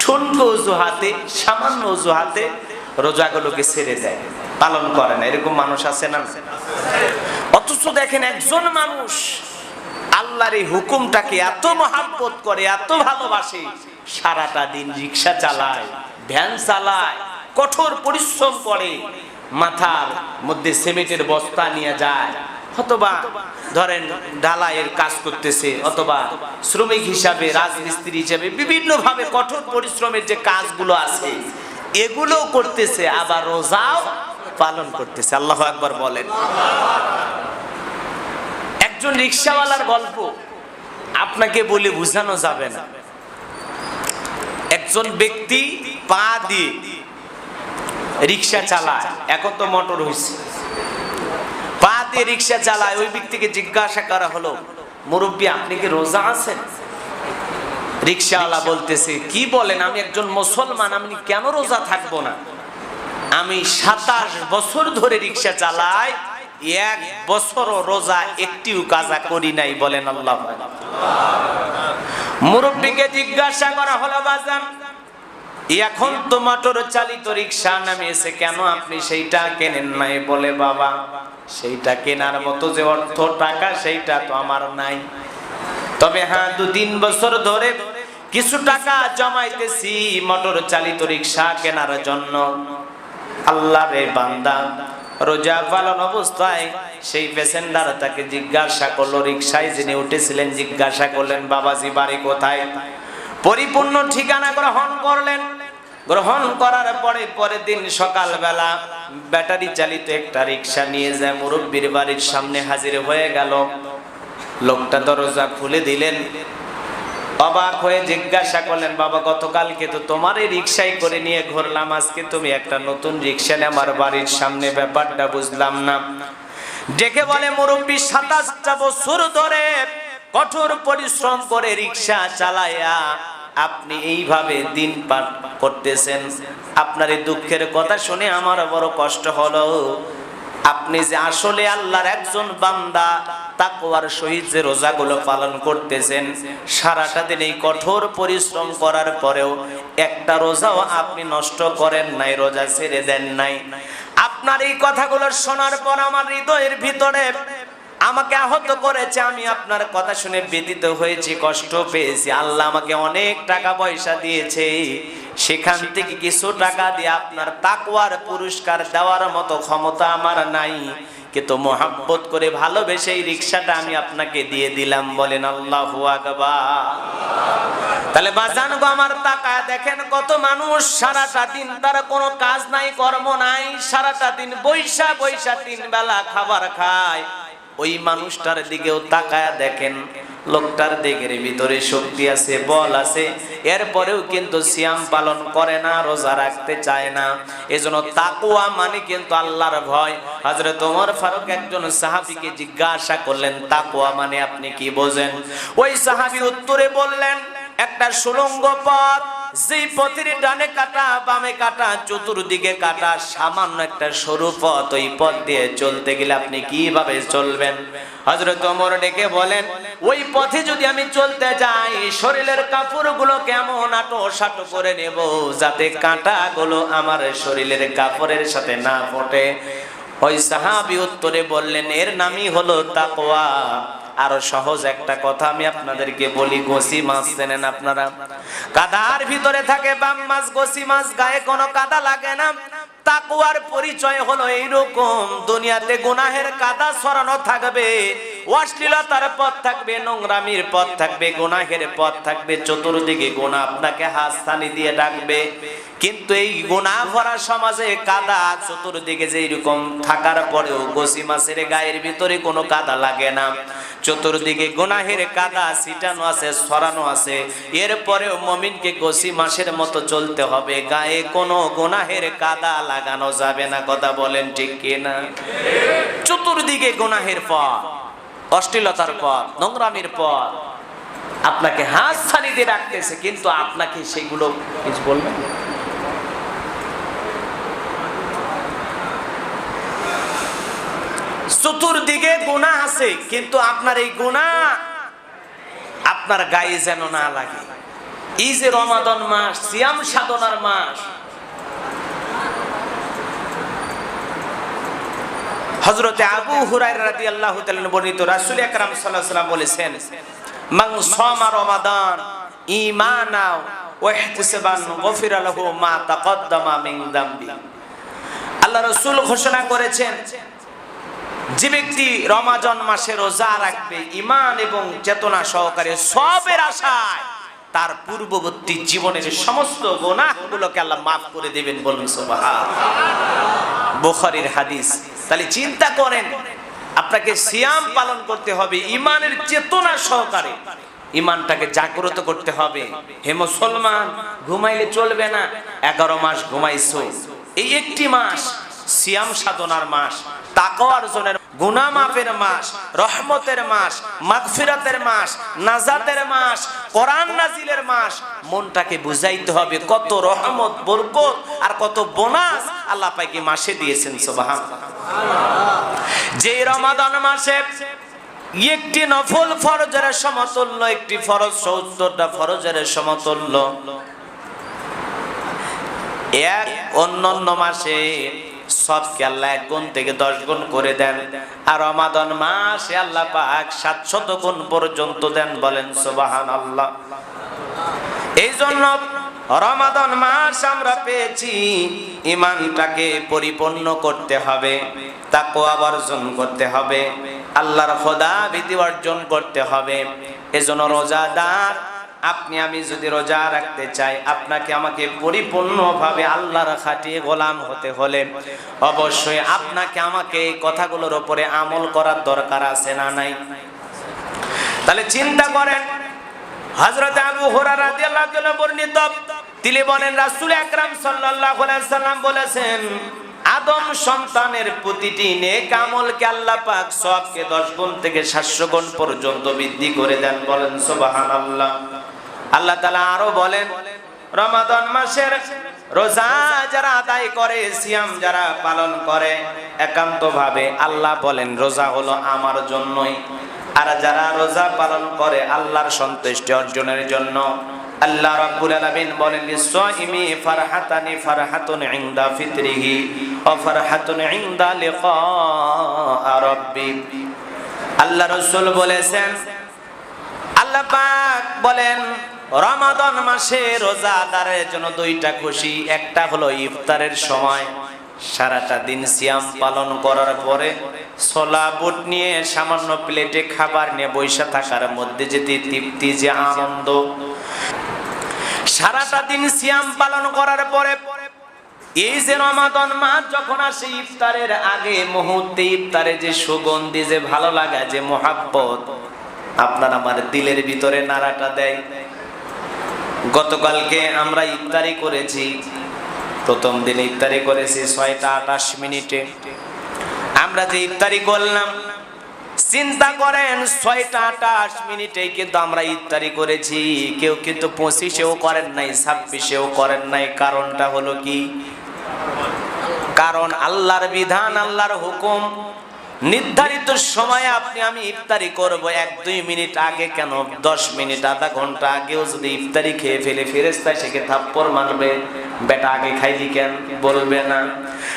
ঠুনকো অজুহাতে, সামান্য অজুহাতে রোজাগুলোকে ছেড়ে দেয়, পালন করে না। এরকম মানুষ আছে না? অথচ দেখেন একজন মানুষ আল্লাহর এই হুকুমটাকে এত মহাব্বত করে, এত ভালোবাসে, সারাটা দিন রিক্সা চালায়, ভ্যান চালায়, কঠোর পরিশ্রম করে, মাথার মধ্যে সিমেন্টের বস্তা নিয়ে যায়, অথবা ধরেন ঢালাইয়ের কাজ করতেছে, অথবা শ্রমিক হিসাবে, রাজমিস্ত্রি হিসাবে বিভিন্ন ভাবে কঠোর পরিশ্রমের যে কাজগুলো আছে এগুলো করতেছে, আবার রোজাও পালন করতেছে। আল্লাহু আকবার বলেন। একজন রিকশাওয়ালার গল্প আপনাকে বলে বোঝানো যাবে না। একজন ব্যক্তি পা দিয়ে রিকশা চালায়, এখন তো মোটর হয়েছে, পা দিয়ে রিকশা চালায়। ওই ব্যক্তিকে জিজ্ঞাসা করা হলো, মুরব্বী আপনি কি রোজা আছেন? রিকশাওয়ালা বলতেছে, কি বলেন, আমি একজন মুসলমান, আমি কেন রোজা থাকবো না? আমি 27 বছর ধরে রিকশা চালাই, এক বছরও রোজা একটিও কাজা করি নাই। বলেন আল্লাহু আকবার। মুরব্বীকে জিজ্ঞাসা করা হলো, বাজান এখন তো মোটর চালিত রিকশা নামিয়েছে, কেন আপনি সেইটা কেনেন নাই? বলে, বাবা সেইটা কেনার মতো যে অর্থ টাকা সেইটা তো আমার নাই, তবে হ্যাঁ 2-3 বছর ধরে কিছু টাকা জমাইতেছি মোটর চালিত রিকশা কেনার জন্য। আল্লাহরে বান্দা রোজা পালন অবস্থায় সেই প্যাসেঞ্জার তাকে জিজ্ঞাসা করলো, রিকশায় যিনি উঠেছিলেন জিজ্ঞাসা করলেন, বাবাজি বাড়ি কোথায়? পরিপূর্ণ ঠিকানা গ্রহণ করলেন। গ্রহণ করার পরে পরের দিন সকালবেলা ব্যাটারি চালিত একটা রিকশা নিয়ে যায় মুরব্বির বাড়ির সামনে হাজির হয়ে গেল। লোকটা দরজা খুলে দিলেন, অবাক হয়ে জিজ্ঞাসা করলেন, বাবা গতকালকে তো তোমার এই রিকশাই করে নিয়ে ঘুরলাম, আজকে তুমি একটা নতুন রিকশা নিয়ে আমার বাড়ির সামনে, ব্যাপারটা বুঝলাম না। ডেকে বলে, মুরব্বী 27টা বছর ধরে কঠোর পরিশ্রম করে রিকশা চালায়া আপনি এইভাবে দিন পার করতেছেন, আপনার এই দুঃখের কথা শুনে আমার বড় কষ্ট হলো। আপনি যে আসলে আল্লাহর একজন বান্দা, তাকওয়ার সহিত যে রোজাগুলো পালন করতেছেন, সারাটা দিন এই কঠোর পরিশ্রম করার পরেও একটা রোজাও আপনি নষ্ট করেন নাই, রোজা ছেড়ে দেন নাই। আপনার এই কথাগুলো শোনার পর আমার হৃদয়ের ভিতরে আমাকে আহত করেছে। আমি আপনার কথা শুনে ব্যথিত হয়েছি, কষ্ট পেয়েছি। আল্লাহ আমাকে অনেক টাকা পয়সা দিয়েছে, সেখান থেকে কিছু টাকা দিয়ে আপনার তাকওয়ার পুরস্কার দেওয়ার মতো ক্ষমতা আমার নাই, কিন্তু মোহাব্বত করে ভালোবেসে এই রিকশাটা আমি আপনাকে দিয়ে দিলাম। বলেন আল্লাহু আকবার। তাহলে বাজান গো আমার, তাকায় দেখেন কত মানুষ সারাটা দিন তার কোনো কাজ নাই, কর্ম নাই, সারাটা দিন বৈশা বৈশা 3 বেলা খাবার খায়। ওই মানুষটার দিকেও তাকায় দেখেন, লোকটার দিকের ভিতরে শক্তি আছে, বল আছে, এরপরেও কিন্তু সিয়াম পালন করে না, রোজা রাখতে চায় না। এজন্য তাকওয়া মানে কিন্তু আল্লাহর ভয়। হযরত ওমর ফারুক একজন সাহাবীকে জিজ্ঞাসা করলেন, তাকওয়া মানে আপনি কি বোঝেন? ওই সাহাবী উত্তরে বললেন, একটা সুড়ঙ্গ পথ, যেই পথের ডানে কাটা বামে কাটা চতুর্দিকে কাটা, সামান্য একটা সরু পথ, ওই পথ দিয়ে চলতে গেলে আপনি কিভাবে চলবেন? হযরত ওমর ডেকে বলেন, ওই পথে যদি আমি চলতে যাই, শরীরের কাপড়গুলো কেমন আঁটো করে নেব, যাতে কাঁটাগুলো আমার শরীরের কাপড়ের সাথে না ফোটে। ওই সাহাবী উত্তরে বললেন, এর নামই হলো তাকওয়া। আরো সহজ একটা কথা আমি আপনাদেরকে বলি, গোসি মাছ চেনেন আপনারা? কাদার ভিতরে থাকে বাম মাছ, গোসি মাছ, গায়ে কোনো কাদা লাগে না। তাকওয়ার পরিচয় হলো এইরকম, দুনিয়াতে গুনাহের কাদা ছড়ানো থাকবে, অশ্লীলতার পথ থাকবে, নোংরামির পথ থাকবে, গুনাহের পথ থাকবে, চতুর্দিকে গুনাহ আপনাকে হাতছানি দিয়ে ডাকবে। কিন্তু এই গুনাহ ভরা সমাজে কাদা চতুর্দিকে যে এরকম থাকার পরেও গোসি মাছের গায়ের ভিতরে কোনো কাদা লাগে না, চতুর্দিকে গুনাহের কাদা ছিটানো আছে, ছড়ানো আছে। এরপরেও মুমিনকে গোসি মাছের মতো চলতে হবে, গায়ে কোনো গুনাহের কাদা লাগানো যাবে না। কথা বলেন ঠিক কিনা? চতুর্দিকে গুনাহের পথ, অশ্লীলতার পথ, নোংরামির পথ আপনাকে হাতছানি দিয়ে রাখতেছে, কিন্তু আপনাকে সেগুলো কিছু বলবেন। চতুর্দিকে গুনাহ আছে, কিন্তু আপনার এই গুনাহ আপনার গায়ে যেন না লাগে। এই যে রমাদান মাস, সিয়াম সাধনার মাস, হযরতে আবু হুরায়রা রাদিয়াল্লাহু তাআলা বর্ণিত রাসূল আকরাম সাল্লাল্লাহু আলাইহি ওয়াসাল্লাম বলেছেন, মান সামা রমাদান ঈমানা ওয়া ইহতিসাবান গফিরা লাহু মা তাকদ্দামা মিন যামবি। আল্লাহ রাসূল ঘোষণা করেছেন, যে ব্যক্তি রমাদান মাসে রোজা রাখবে ঈমান এবং চেতনা সহকারে সওয়াবের আশায়, তার পূর্ববর্তী জীবনের সমস্ত গুনাহগুলোকে আল্লাহ মাফ করে দিবেন। বলুন সুবহানাল্লাহ। বুখারীর হাদিস। তাহলে চিন্তা করেন, আপনাকে সিয়াম পালন করতে হবে ঈমানের চেতনা সহকারে, ঈমানটাকে জাগ্রত করতে হবে। হে মুসলমান, ঘুমাইলে চলবে না। 11 মাস ঘুমাইছো, এই একটি মাস সিয়াম সাধনার মাস, তাকওয়া অর্জনের, গুনাহ মাফের মাস, রহমতের মাস, মাগফিরাতের মাস, নাজাতের মাস, কোরআন নাজিলের মাস। মনটাকে বুঝাইতে হবে কত রহমত, বরকত আর কত বোনাস আল্লাহ পাকে মাসে দিয়েছেন। সুবহানাল্লাহ। যে রমাদান মাসে একটি নফল ফরজের সমতুল্য, একটি ফরজ ৭০টা ফরজের সমতুল্য, এক অন্যান্য মাসে সবকে আল্লাহ 1 গুণ থেকে 10 গুণ করে দেন, আর রমাদান মাসে আল্লাহ পাক 700 গুণ পর্যন্ত দেন। বলেন সুবহানাল্লাহ। এই জন্য রমাদান মাস আমরা পেয়েছি, ঈমানটাকে পরিপূর্ণ করতে হবে, তাকওয়া অর্জন করতে হবে, আল্লাহর খোদা ভীতি অর্জন করতে হবে। এজন্য রোজাদার আপনি আমি যদি রোজা রাখতে চাই, আপনাকে আমাকে পরিপূর্ণভাবে আল্লাহর খাঁটি গোলাম হতে হলে অবশ্যই আপনাকে আমাকে এই কথাগুলোর উপরে আমল করার দরকার আছে না নাই? তাহলে চিন্তা করেন, হযরত আবু হুরায়রা রাদিয়াল্লাহু তাআলা বর্ণিত, তিনি বলেন রাসূল আকরাম সাল্লাল্লাহু আলাইহি ওয়াসাল্লাম বলেছেন, আদম সন্তানের প্রতিটি নেক আমলকে আল্লাহ পাক সওয়াবকে 10 গুণ থেকে 700 গুণ পর্যন্ত বৃদ্ধি করে দেন। বলেন সুবহানাল্লাহ। আল্লাহ তাআলা আরো বলেন, রমাদান মাসের রোজা যারা আদায় করে, সিয়াম যারা পালন করে একান্তভাবে, আল্লাহ বলেন রোজা হলো আমার জন্যই, আর যারা রোজা পালন করে আল্লাহর সন্তুষ্টি অর্জনের জন্য। আল্লাহ রাব্বুল আলামিন বলেন, লিস-সাইমি ফারহাতানি ফারহাতুন ইনদা ফিতরিহি ওয়া ফারহাতুন ইনদা লিকা রাব্বি। আল্লাহ রাসূল বলেছেন, আল্লাহ পাক বলেন রমাদান মাসে রোজাদারের জন্য 2টা খুশি। একটা হলো ইফতারের সময়, সারাটা দিন সিয়াম পালন করার পরে ছোলা বুট নিয়ে সামান্য প্লেটে খাবার নিয়ে বসে থাকার মধ্যে যে তৃপ্তি, যে আনন্দ, সারাটা দিন সিয়াম পালন করার পরে এই যে রমাদান মাস যখন আসে, ইফতারের আগে মুহূর্তে ইফতারে যে সুগন্ধি, যে ভালো লাগা, যে মোহাব্বত আপনার আমার দিলের ভিতরে নাড়াটা দেয়। গতকালকে আমরা ইফতারি করেছি, প্রথম দিন ইফতারি করেছি 6টা 28 মিনিটে। আমরা যে ইফতারি করলাম, চিন্তা করেন 6টা 28 মিনিটে কিন্তু আমরা ইফতারি করেছি। কেউ কিন্তু 25-এও করেন নাই, 26-এও করেন নাই। কারণটা হলো কি? কারণ আল্লাহর বিধান, আল্লাহর হুকুম, নির্ধারিত সময়ে আপনি আমি ইফতারি করব। 1-2 মিনিট আগে কেন, 10 মিনিট আধা ঘন্টা আগেও যদি ইফতারি খেয়ে ফেলে ফেরেশতা সেকে থাপ্পড় মারবে, বেটা আগে খাইলি কেন বলবে না।